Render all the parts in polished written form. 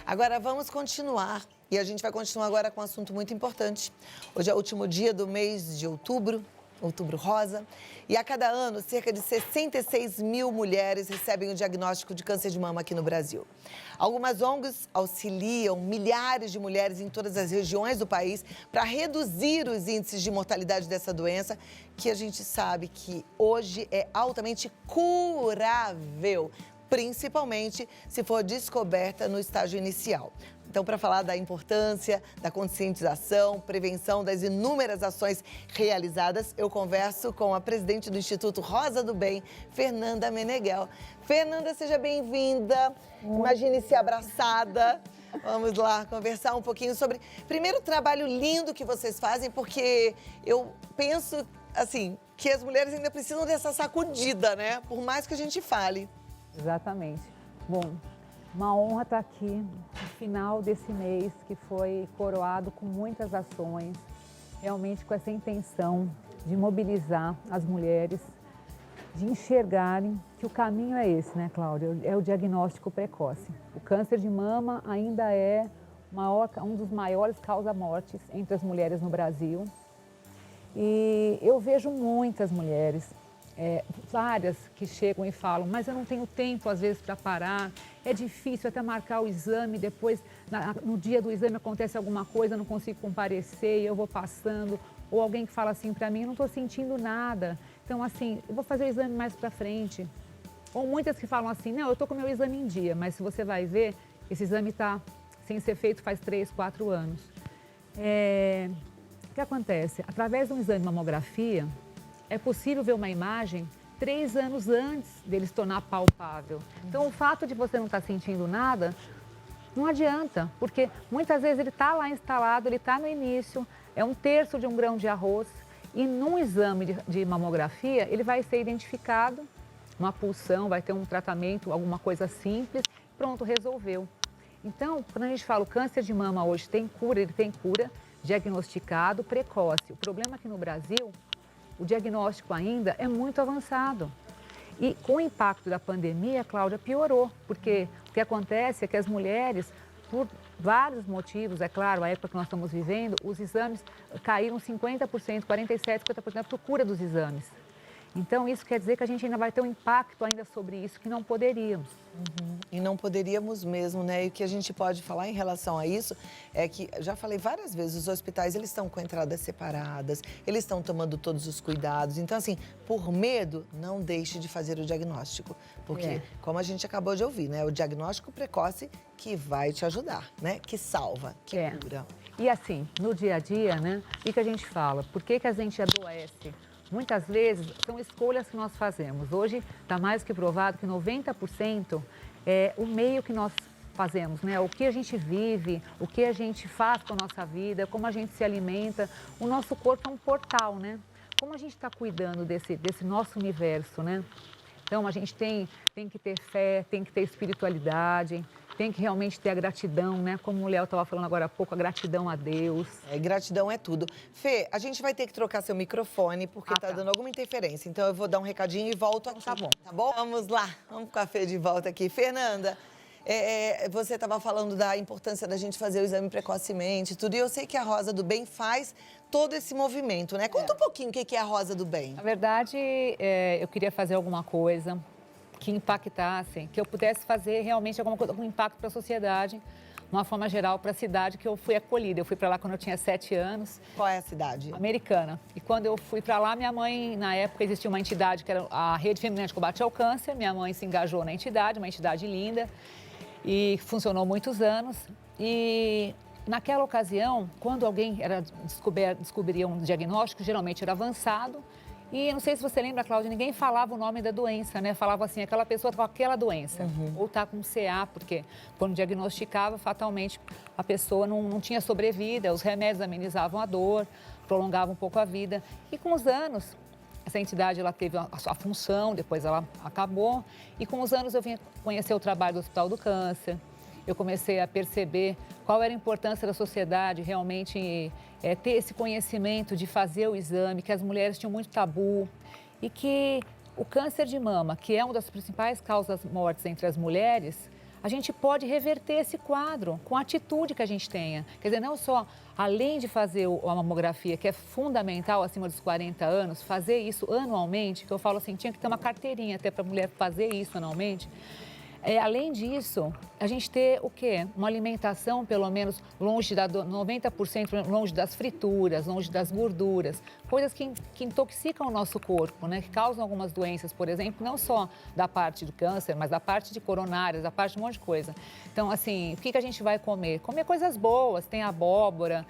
Agora vamos continuar e a gente vai continuar agora com um assunto muito importante. Hoje é o último dia do mês de outubro, Outubro Rosa, e a cada ano cerca de 66 mil mulheres recebem o diagnóstico de câncer de mama aqui no Brasil. Algumas ONGs auxiliam milhares de mulheres em todas as regiões do país para reduzir os índices de mortalidade dessa doença, que a gente sabe que hoje é altamente curável, principalmente se for descoberta no estágio inicial. Então, para falar da importância da conscientização, prevenção das inúmeras ações realizadas, eu converso com a presidente do Instituto Rosa do Bem, Fernanda Meneghel. Fernanda, seja bem-vinda. Imagine-se abraçada. Vamos lá conversar um pouquinho sobre, primeiro, o trabalho lindo que vocês fazem, porque eu penso, assim, que as mulheres ainda precisam dessa sacudida, né? Por mais que a gente fale. Exatamente. Bom, uma honra estar aqui no final desse mês, que foi coroado com muitas ações, realmente com essa intenção de mobilizar as mulheres, de enxergarem que o caminho é esse, né, Cláudia? É o diagnóstico precoce. O câncer de mama ainda é um dos maiores causa-mortes entre as mulheres no Brasil. E eu vejo muitas mulheres, várias que chegam e falam, mas eu não tenho tempo às vezes para parar, é difícil até marcar o exame, depois no dia do exame acontece alguma coisa, eu não consigo comparecer e eu vou passando, ou alguém que fala assim para mim, eu não estou sentindo nada, então assim, eu vou fazer o exame mais para frente. Ou muitas que falam assim, não, eu estou com o meu exame em dia, mas se você vai ver, esse exame está sem ser feito faz 3, 4 anos. O que acontece? Através de um exame de mamografia, é possível ver uma imagem 3 anos antes dele se tornar palpável. Então, o fato de você não estar sentindo nada, não adianta, porque muitas vezes ele está lá instalado, ele está no início, é 1/3 de um grão de arroz, e num exame de mamografia, ele vai ser identificado, uma pulsão, vai ter um tratamento, alguma coisa simples, pronto, resolveu. Então, quando a gente fala o câncer de mama hoje tem cura, ele tem cura, diagnosticado, precoce. O problema é que no Brasil, o diagnóstico ainda é muito avançado. E com o impacto da pandemia, Cláudia, piorou, porque o que acontece é que as mulheres, por vários motivos, é claro, a época que nós estamos vivendo, os exames caíram 50%, 47%, 50% na procura dos exames. Então, isso quer dizer que a gente ainda vai ter um impacto ainda sobre isso que não poderíamos. E não poderíamos mesmo, né? E o que a gente pode falar em relação a isso é que, já falei várias vezes, os hospitais, eles estão com entradas separadas, eles estão tomando todos os cuidados. Então, assim, por medo, não deixe de fazer o diagnóstico. Porque, como a gente acabou de ouvir, né? O diagnóstico precoce que vai te ajudar, né? Que salva, que cura. E assim, no dia a dia, né? O que a gente fala? Por que a gente adoece? Muitas vezes são escolhas que nós fazemos. Hoje está mais que provado que 90% é o meio que nós fazemos, né? O que a gente vive, o que a gente faz com a nossa vida, como a gente se alimenta. O nosso corpo é um portal, né? Como a gente está cuidando desse nosso universo, né? Então, a gente tem que ter fé, tem que ter espiritualidade, tem que realmente ter a gratidão, né? Como o Léo estava falando agora há pouco, a gratidão a Deus. Gratidão é tudo. Fê, a gente vai ter que trocar seu microfone, porque tá dando alguma interferência. Então, eu vou dar um recadinho e volto aqui. Tá bom. Tá bom? Vamos lá, vamos com a Fê de volta aqui. Fernanda, você estava falando da importância da gente fazer o exame precocemente e tudo. E eu sei que a Rosa do Bem faz todo esse movimento, né? Conta um pouquinho o que é a Rosa do Bem. Na verdade, eu queria fazer alguma coisa que impactasse, que eu pudesse fazer realmente alguma coisa com impacto para a sociedade, de uma forma geral, para a cidade que eu fui acolhida. Eu fui para lá quando eu tinha 7 anos. Qual é a cidade? Americana. E quando eu fui para lá, minha mãe, na época, existia uma entidade que era a Rede Feminina de Combate ao Câncer. Minha mãe se engajou na entidade, uma entidade linda, e funcionou muitos anos. E naquela ocasião, quando alguém descobria um diagnóstico, geralmente era avançado. E não sei se você lembra, Cláudia, ninguém falava o nome da doença, né? Falava assim, aquela pessoa está com aquela doença. Ou está com CA, porque quando diagnosticava, fatalmente a pessoa não tinha sobrevida, os remédios amenizavam a dor, prolongavam um pouco a vida. E com os anos, essa entidade ela teve a sua função, depois ela acabou. E com os anos eu vim conhecer o trabalho do Hospital do Câncer. Eu comecei a perceber qual era a importância da sociedade realmente ter esse conhecimento de fazer o exame, que as mulheres tinham muito tabu e que o câncer de mama, que é uma das principais causas mortes entre as mulheres, a gente pode reverter esse quadro com a atitude que a gente tenha. Quer dizer, não só além de fazer a mamografia, que é fundamental acima dos 40 anos, fazer isso anualmente, que eu falo assim, tinha que ter uma carteirinha até para a mulher fazer isso anualmente. Além disso, a gente ter o quê? Uma alimentação, pelo menos, longe 90% longe das frituras, longe das gorduras, coisas que intoxicam o nosso corpo, né? Que causam algumas doenças, por exemplo, não só da parte do câncer, mas da parte de coronárias, da parte de um monte de coisa. Então, assim, o que a gente vai comer? Comer coisas boas, tem abóbora,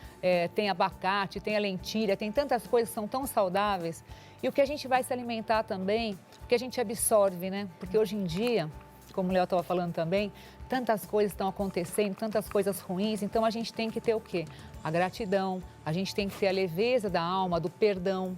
tem abacate, tem a lentilha, tem tantas coisas que são tão saudáveis. E o que a gente vai se alimentar também, o que a gente absorve, né? Porque hoje em dia, como o Léo estava falando também, tantas coisas estão acontecendo, tantas coisas ruins, então a gente tem que ter o quê? A gratidão, a gente tem que ter a leveza da alma, do perdão.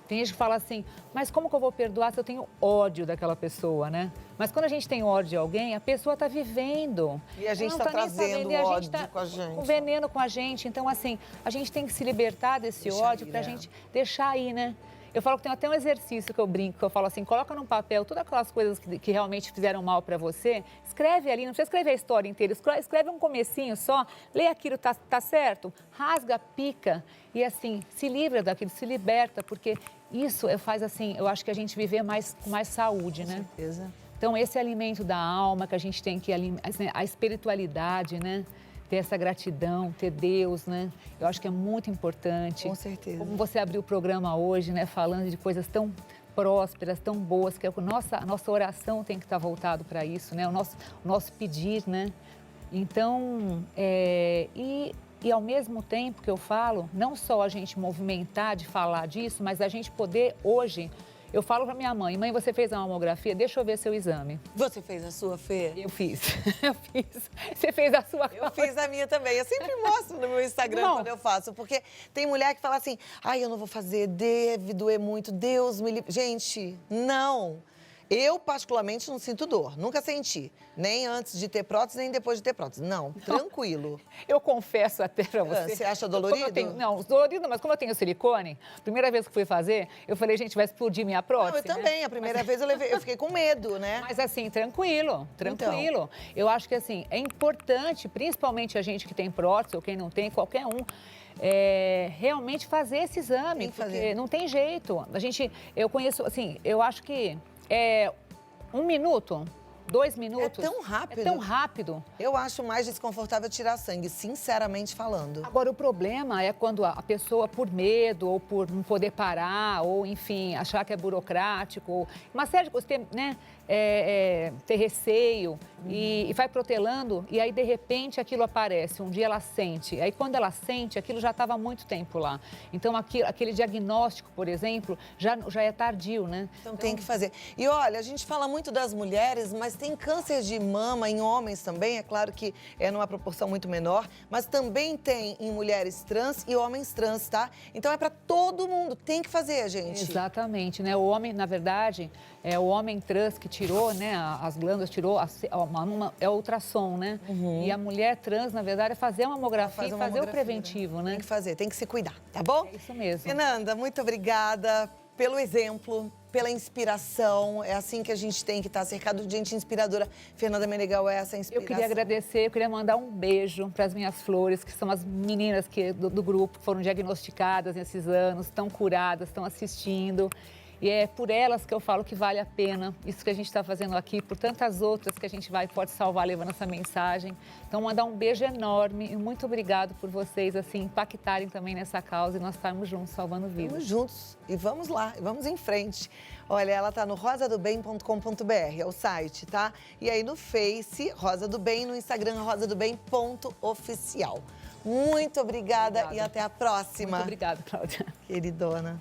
Tem gente que fala assim, mas como que eu vou perdoar se eu tenho ódio daquela pessoa, né? Mas quando a gente tem ódio de alguém, a pessoa está vivendo. E a gente está trazendo ódio com a gente. Com veneno com a gente. Então, assim, a gente tem que se libertar desse ódio para a gente deixar aí, né? Eu falo que tem até um exercício que eu brinco, que eu falo assim, coloca num papel todas aquelas coisas que realmente fizeram mal para você, escreve ali, não precisa escrever a história inteira, escreve um comecinho só, lê aquilo, tá certo, rasga, pica e assim, se livra daquilo, se liberta, porque isso faz assim, eu acho que a gente viver com mais saúde, né? Com certeza. Então, esse alimento da alma que a gente tem que, assim, a espiritualidade, né? Ter essa gratidão, ter Deus, né? Eu acho que é muito importante. Com certeza. Como você abriu o programa hoje, né? Falando de coisas tão prósperas, tão boas, que a nossa oração tem que estar voltado para isso, né? O nosso pedir, né? Então, e ao mesmo tempo que eu falo, não só a gente movimentar de falar disso, mas a gente poder hoje... Eu falo para minha mãe, você fez a mamografia? Deixa eu ver seu exame. Você fez a sua, Fê? Eu fiz. Você fez a sua? Eu fiz a minha também. Eu sempre mostro no meu Instagram quando eu faço, porque tem mulher que fala assim, ai, eu não vou fazer, deve doer muito, Deus me livre. Gente, não. Eu, particularmente, não sinto dor. Nunca senti. Nem antes de ter prótese, nem depois de ter prótese. Não, tranquilo. Eu confesso até pra você. Você acha dolorido? Não, dolorido, mas como eu tenho silicone, primeira vez que fui fazer, eu falei, gente, vai explodir minha prótese. Não, eu também. A primeira vez eu fiquei com medo, né? Mas assim, tranquilo. Então. Eu acho que assim, é importante, principalmente a gente que tem prótese ou quem não tem, qualquer um, realmente fazer esse exame, porque não tem jeito. Eu conheço, assim, eu acho que 1 minuto, 2 minutos. É tão rápido. É tão rápido. Eu acho mais desconfortável tirar sangue, sinceramente falando. Agora, o problema é quando a pessoa, por medo ou por não poder parar, ou, enfim, achar que é burocrático, ou uma série de coisas, né? Ter receio e vai protelando e aí, de repente, aquilo aparece. Um dia ela sente. Aí, quando ela sente, aquilo já estava há muito tempo lá. Então, aquele diagnóstico, por exemplo, já é tardio, né? Então, tem que fazer. E, olha, a gente fala muito das mulheres, mas tem câncer de mama em homens também. É claro que é numa proporção muito menor, mas também tem em mulheres trans e homens trans, tá? Então, é para todo mundo. Tem que fazer, gente. Exatamente, né? O homem, na verdade, o homem trans que tirou, né, as glândulas, tirou, é o ultrassom, né? Uhum. E a mulher trans, na verdade, é fazer a mamografia e fazer o preventivo, né? Tem que fazer, tem que se cuidar, tá bom? É isso mesmo. Fernanda, muito obrigada pelo exemplo, pela inspiração. É assim que a gente tem que estar cercado de gente inspiradora. Fernanda Menegal é essa inspiração. Eu queria agradecer, eu queria mandar um beijo para as minhas flores, que são as meninas do grupo que foram diagnosticadas nesses anos, estão curadas, estão assistindo. E é por elas que eu falo que vale a pena isso que a gente está fazendo aqui, por tantas outras que a gente pode salvar levando essa mensagem. Então, mandar um beijo enorme e muito obrigado por vocês, assim, impactarem também nessa causa e nós estarmos juntos, salvando vidas. Estamos juntos e vamos lá, vamos em frente. Olha, ela tá no rosadobem.com.br, é o site, tá? E aí no Face, Rosa do Bem, no Instagram, rosadobem.oficial. Muito obrigada e até a próxima. Muito obrigada, Cláudia. Queridona.